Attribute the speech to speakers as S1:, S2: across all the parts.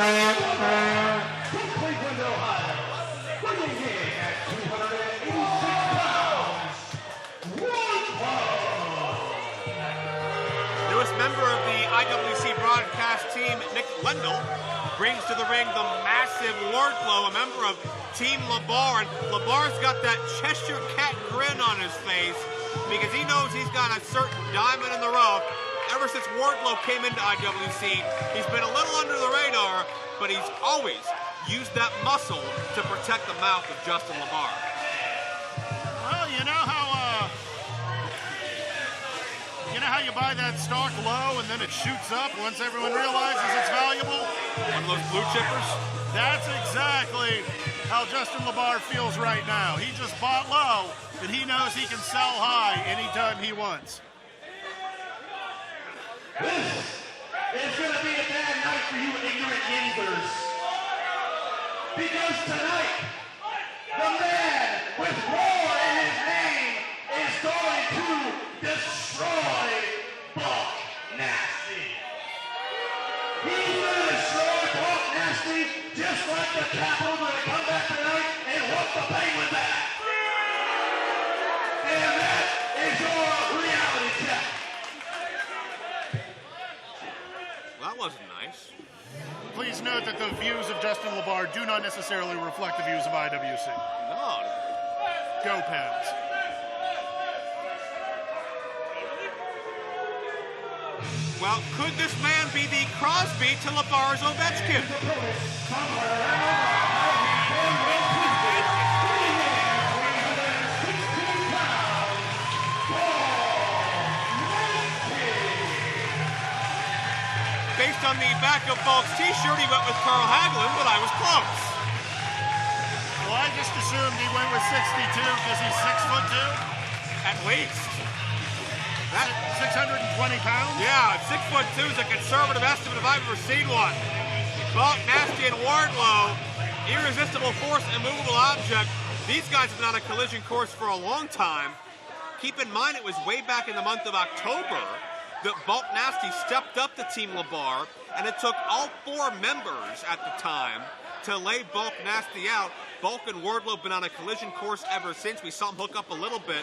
S1: From Cleveland, Ohio, weighing in at 286 pounds, Wardlow.
S2: Newest member of the IWC broadcast team, Nick Lendl, brings to the ring the massive Wardlow, a member of Team LeBar. And LeBar's got that Cheshire Cat grin on his face because he knows he's got a certain diamond in the rough. Ever since Wardlow came into IWC, he's been a little under the radar, but he's always used that muscle to protect the mouth of Justin LeBar.
S3: Well, you know how you buy that stock low and then it shoots up once everyone realizes it's valuable?
S2: One of those blue chippers?
S3: That's exactly how Justin LeBar feels right now. He just bought low, and he knows he can sell high anytime he wants.
S1: This is going to be a bad night for you ignorant gamblers. Because tonight, the man with roar in his name is going to destroy Bulk Nasty. He's going to destroy Bulk Nasty just like the Capitals when they come back tonight and whoop the Penguins back. And that is your reality check.
S2: That wasn't nice.
S3: Please note that the views of Justin LeBar do not necessarily reflect the views of IWC.
S2: No.
S3: Go Pens.
S2: Well, could this man be the Crosby to LeBar's Ovechkin? Based on the back of Bulk's t-shirt, he went with Carl Hagelin, but I was close.
S3: Well, I just assumed he went with 62 because he's 6'2".
S2: At least.
S3: 620 pounds?
S2: Yeah, 6'2" is a conservative estimate if I've ever seen one. Bulk, Nasty, and Wardlow, irresistible force, immovable object. These guys have been on a collision course for a long time. Keep in mind, it was way back in the month of October that Bulk Nasty stepped up to Team LeBar, and it took all 4 members at the time to lay Bulk Nasty out. Bulk and Wardlow have been on a collision course ever since. We saw him hook up a little bit.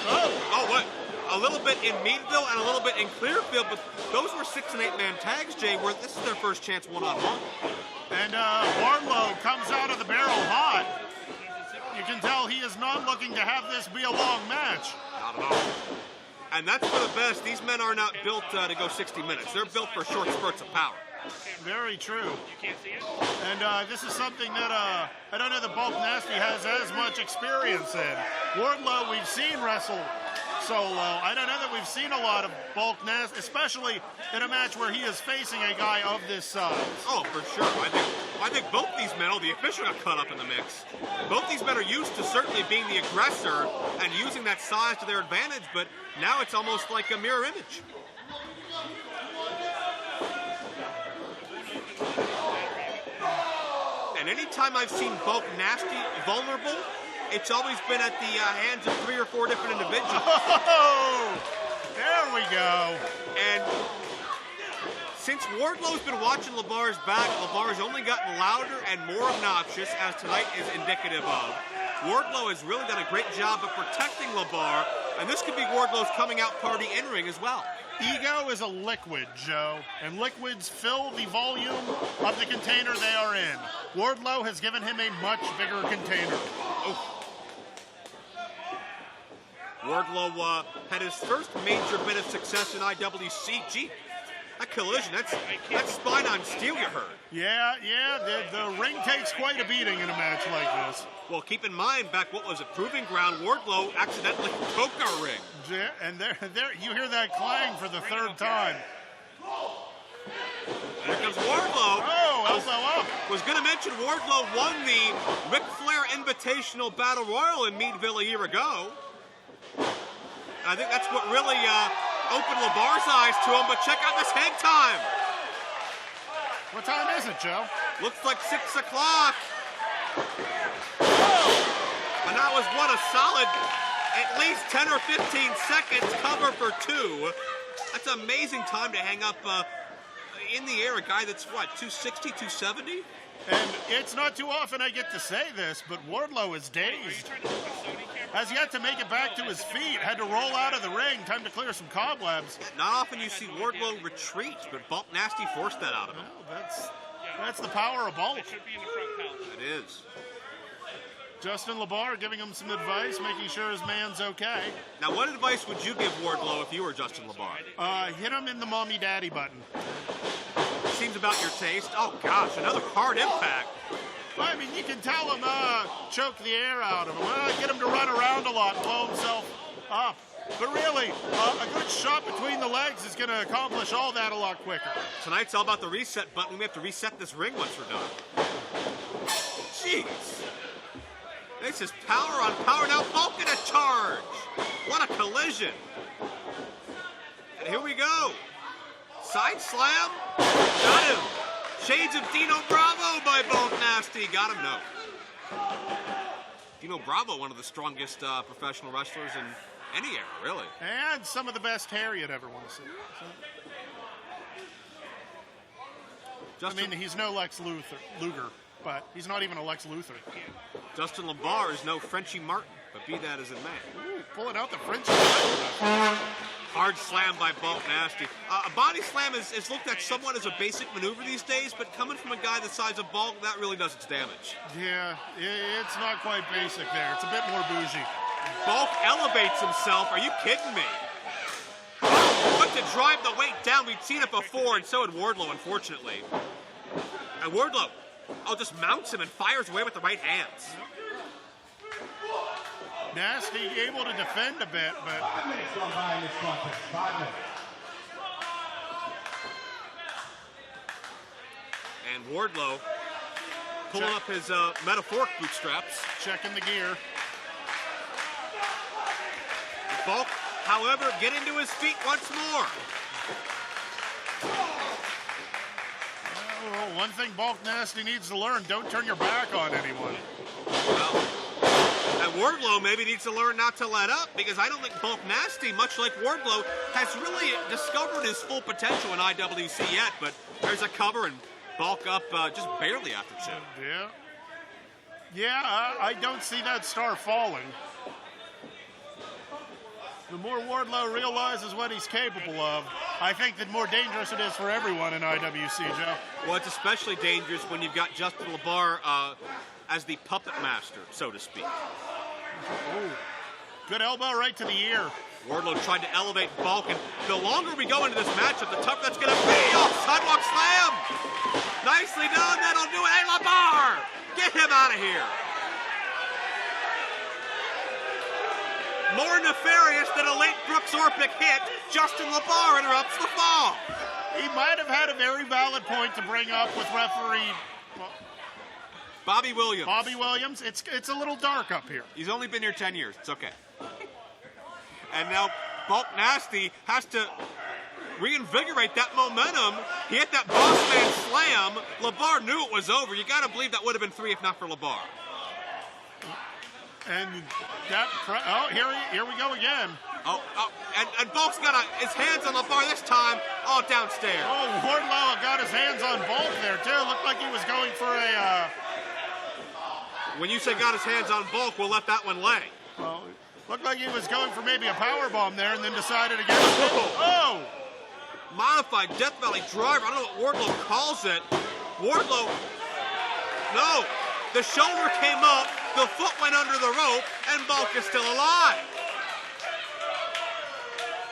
S2: What? A little bit in Meadville and a little bit in Clearfield, but those were 6- and 8-man tags, Jay, where this is their first chance one-on-one.
S3: And Wardlow comes out of the barrel hot. You can tell he is not looking to have this be a long match.
S2: Not at all. And that's for the best. These men are not built to go 60 minutes. They're built for short spurts of power.
S3: Very true. And this is something that I don't know that Bulk Nasty has as much experience in. Wardlow, we've seen wrestle solo. I don't know that we've seen a lot of Bulk Nasty, especially in a match where he is facing a guy of this size.
S2: Oh, for sure. I think both these men, the official got caught up in the mix. Both these men are used to certainly being the aggressor and using that size to their advantage, but now it's almost like a mirror image. And anytime I've seen Bulk Nasty vulnerable, it's always been at the hands of 3 or 4 different individuals.
S3: Oh, there we go.
S2: And since Wardlow's been watching LeBar's back, LeBar's only gotten louder and more obnoxious, as tonight is indicative of. Wardlow has really done a great job of protecting LeBar, and this could be Wardlow's coming out party in ring as well.
S3: Ego is a liquid, Joe, and liquids fill the volume of the container they are in. Wardlow has given him a much bigger container.
S2: Oh. Wardlow had his first major bit of success in IWC. Gee, that collision, that's spine on steel, you heard.
S3: Yeah, the ring takes quite a beating in a match like this.
S2: Well, keep in mind, back what was a proving ground, Wardlow accidentally broke our ring.
S3: Yeah, and there, you hear that clang for the 3rd time.
S2: There comes Wardlow.
S3: Oh, elbow up.
S2: Was going to mention Wardlow won the Ric Flair Invitational Battle Royal in Meadville a year ago. I think that's what really opened LeBar's eyes to him, but check out this head time.
S3: What time is it, Joe?
S2: Looks like 6 o'clock. And that was what, a solid at least 10 or 15 seconds cover for 2. That's an amazing time to hang up in the air a guy that's, what, 260, 270?
S3: And it's not too often I get to say this, but Wardlow is dazed. Has yet to make it back to his feet. Had to roll out of the ring. Time to clear some cobwebs.
S2: Not often you see Wardlow retreat, but Bulk Nasty forced that out of him.
S3: Well, that's the power of Bulk.
S2: It is.
S3: Justin LeBar giving him some advice, making sure his man's okay.
S2: Now, what advice would you give Wardlow if you were Justin LeBar?
S3: Hit him in the mommy-daddy button.
S2: Seems about your taste. Oh, gosh, another hard impact.
S3: I mean, you can tell him, choke the air out of him. Get him to run around a lot, blow himself up. But really, a good shot between the legs is going to accomplish all that a lot quicker.
S2: Tonight's all about the reset button. We have to reset this ring once we're done. Jeez. This is power on power. Now Bulk in a charge. What a collision. And here we go. Side slam. Got him. Shades of Dino Bravo by Bulk Nasty. Got him? No. Dino Bravo, one of the strongest professional wrestlers in any era, really.
S3: And some of the best hair you'd ever want to see. I mean, he's no Lex Luger, but he's not even a Lex Luthor.
S2: Justin LeBar is no Frenchie Martin, but be that as it may.
S3: Ooh, pulling out the Frenchie Martin.
S2: Hard slam by Bulk Nasty. A body slam is looked at somewhat as a basic maneuver these days, but coming from a guy the size of Bulk, that really does its damage.
S3: Yeah, it's not quite basic there. It's a bit more bougie.
S2: Bulk elevates himself. Are you kidding me? What to drive the weight down? We'd seen it before, and so had Wardlow, unfortunately. And Wardlow, just mounts him and fires away with the right hands.
S3: Nasty able to defend a bit, but...
S1: 5 minutes gone by in this contest. 5 minutes.
S2: And Wardlow pulling up his metaphoric bootstraps.
S3: Checking the gear.
S2: Bulk, however, get into his feet once more.
S3: Well, one thing Bulk Nasty needs to learn, don't turn your back on anyone.
S2: Well, and Wardlow maybe needs to learn not to let up, because I don't think Bulk Nasty, much like Wardlow, has really discovered his full potential in IWC yet, but there's a cover and Bulk up just barely after two.
S3: Yeah, I don't see that star falling. The more Wardlow realizes what he's capable of, I think the more dangerous it is for everyone in IWC, Joe.
S2: Well, it's especially dangerous when you've got Justin LeBar as the puppet master, so to speak.
S3: Ooh. Good elbow right to the ear.
S2: Wardlow tried to elevate Bulk, and the longer we go into this matchup, the tougher that's going to be. Oh, sidewalk slam! Nicely done, that'll do it. Hey, LeBar! Get him out of here! More nefarious than a late Brooks Orpik hit, Justin LeBar interrupts the fall.
S3: He might have had a very valid point to bring up with referee
S2: Bobby Williams.
S3: Bobby Williams. It's a little dark up here.
S2: He's only been here 10 years. It's okay. And now Bulk Nasty has to reinvigorate that momentum. He hit that boss man slam. LeBar knew it was over. You got to believe that would have been 3 if not for LeBar.
S3: And that, here we go again.
S2: And Bulk's got his hands on LeBar this time, all downstairs.
S3: Oh, Wardlow got his hands on Bulk there too. Looked like he was going for a...
S2: When you say got his hands on Bulk, we'll let that one lay.
S3: Well, looked like he was going for maybe a powerbomb there and then decided against it. Oh!
S2: Modified Death Valley driver. I don't know what Wardlow calls it. Wardlow, no. The shoulder came up, the foot went under the rope, and Bulk is still alive.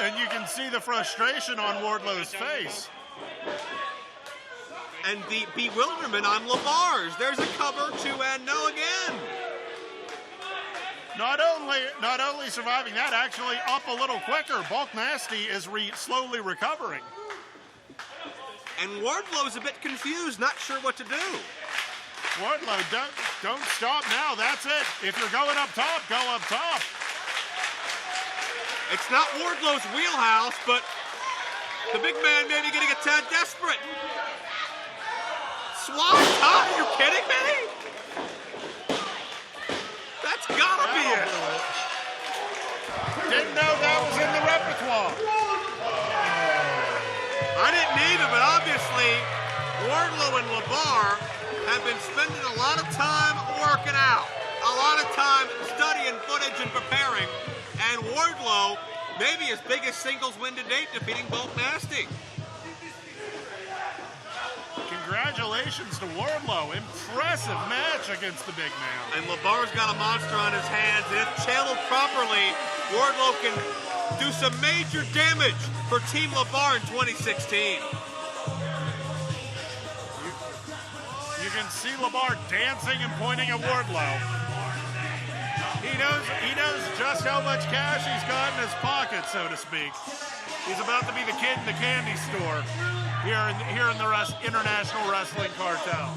S3: And you can see the frustration on Wardlow's face.
S2: And the bewilderment on LeBar's. There's a cover, 2 and no again.
S3: Not only surviving that, actually up a little quicker. Bulk Nasty is slowly recovering.
S2: And Wardlow's a bit confused, not sure what to do.
S3: Wardlow, don't stop now. That's it. If you're going up top, go up top.
S2: It's not Wardlow's wheelhouse, but the big man maybe getting a tad desperate. Swan top? Are you kidding me? That's gotta be it.
S3: Didn't know that was in the repertoire.
S2: I didn't didn't need him, but obviously Wardlow and LeBar have been spending a lot of time working out, a lot of time studying footage and preparing, and Wardlow, maybe his biggest singles win to date, defeating Bulk Nasty.
S3: Congratulations to Wardlow. Impressive match against the big man.
S2: And LeBar's got a monster on his hands, and if channeled properly, Wardlow can do some major damage for Team LeBar in 2016.
S3: You can see LeBar dancing and pointing at Wardlow. He knows just how much cash he's got in his pocket, so to speak. He's about to be the kid in the candy store here in the International Wrestling Cartel.